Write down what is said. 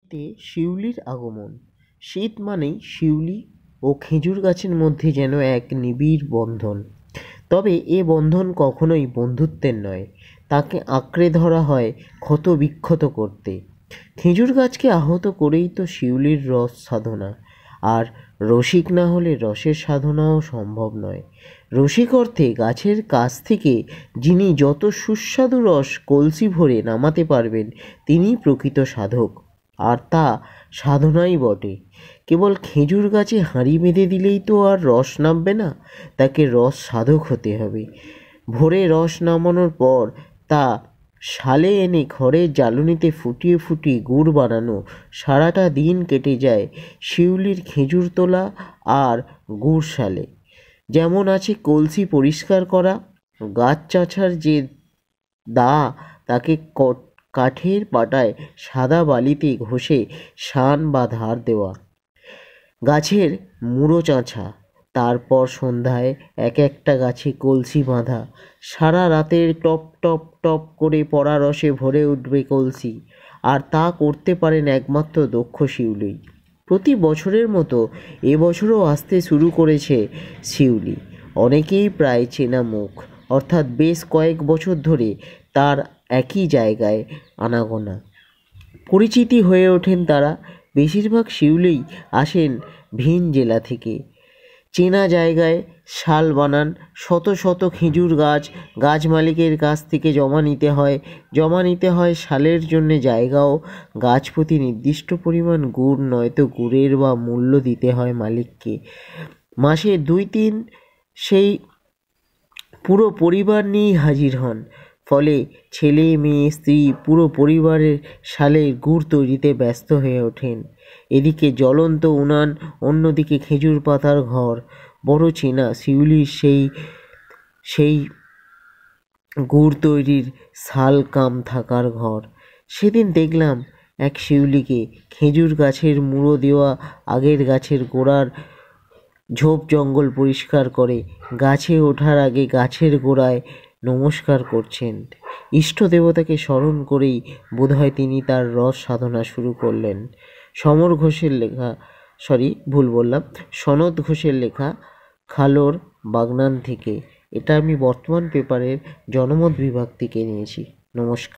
শীতে শিউলির আগমন। শীত মানেই শিউলি ও খেজুর গাছের মধ্যে যেন এক নিবিড় বন্ধন। তবে এ বন্ধন কখনোই বন্ধুত্বের নয়, তাকে আঁকড়ে ধরা হয় ক্ষত বিক্ষত করতে। খেজুর গাছকে আহত করেই তো শিউলির রস সাধনা, আর রসিক না হলে রসের সাধনাও সম্ভব নয়। রসিক অর্থে গাছের কাছ থেকে যিনি যত সুস্বাদু রস কলসি ভরে নামাতে পারবেন, তিনিই প্রকৃত সাধক। আর তা সাধনাই বটে। কেবল খেজুর গাছে হাঁড়ি বেঁধে দিলেই তো আর রস নামবে না, তাকে রস সাধক হতে হবে। ভোরে রস নামানোর পর তা শালে এনে ঘরের জ্বালনিতে ফুটিয়ে ফুটিয়ে গুড় বানানো। সারাটা দিন কেটে যায় শিউলির খেজুর তোলা আর গুড় শালে। যেমন আছে কলসি পরিষ্কার করা, গাছ চাঁছার যে দা তাকে কাঠের পাটায় সাদা বালিতে ঘষে শান বা ধার দেওয়া, গাছের মুড়ো চাঁছা, তারপর সন্ধ্যায় এক একটা গাছে কলসি বাঁধা। সারা রাতের টপ টপ টপ করে পড়া রসে ভরে উঠবে কলসি, আর তা করতে পারেন একমাত্র দক্ষ শিউলি। প্রতি বছরের মতো এবছরও আসতে শুরু করেছে শিউলি। অনেকেই প্রায় চেনা মুখ, অর্থাৎ বেশ কয়েক বছর ধরে তার একই জায়গায় আনাগোনা, পরিচিতি হয়ে ওঠেন তারা। বেশিরভাগ শিউলিই আসেন ভিন জেলা থেকে। চেনা জায়গায় শাল বানান। শত শত খেজুর গাছ মালিকের কাছ থেকে জমা নিতে হয় শালের জন্য জায়গাও। গাছ প্রতি নির্দিষ্ট পরিমাণ গুড়, নয়তো গুড়ের বা মূল্য দিতে হয় মালিককে। মাসে 2-3 সেই পুরো পরিবার নিয়েই হাজির হন। ফলে ছেলে মেয়ে স্ত্রী পুরো পরিবারের শালের গুড় তৈরিতে ব্যস্ত হয়ে ওঠেন। এদিকে জ্বলন্ত উনান, অন্যদিকে খেজুর পাতার ঘর। বড় চেনা শিউলির সেই গুড় তৈরির শাল কাম থাকার ঘর। সেদিন দেখলাম এক শিউলিকে খেজুর গাছের মুড়ো দেওয়া আগের গাছের গোড়ার ঝোপ জঙ্গল পরিষ্কার করে গাছে ওঠার আগে গাছের গোড়ায় নমস্কার করছেন। ইষ্ট দেবতাকে স্মরণ করেই বোধহয় তিনি তার রস সাধনা শুরু করলেন। সনদ ঘোষের লেখা খালোর বাগনান থেকে। এটা আমি বর্তমান পেপারের জনমত বিভাগ থেকে নিয়েছি। নমস্কার।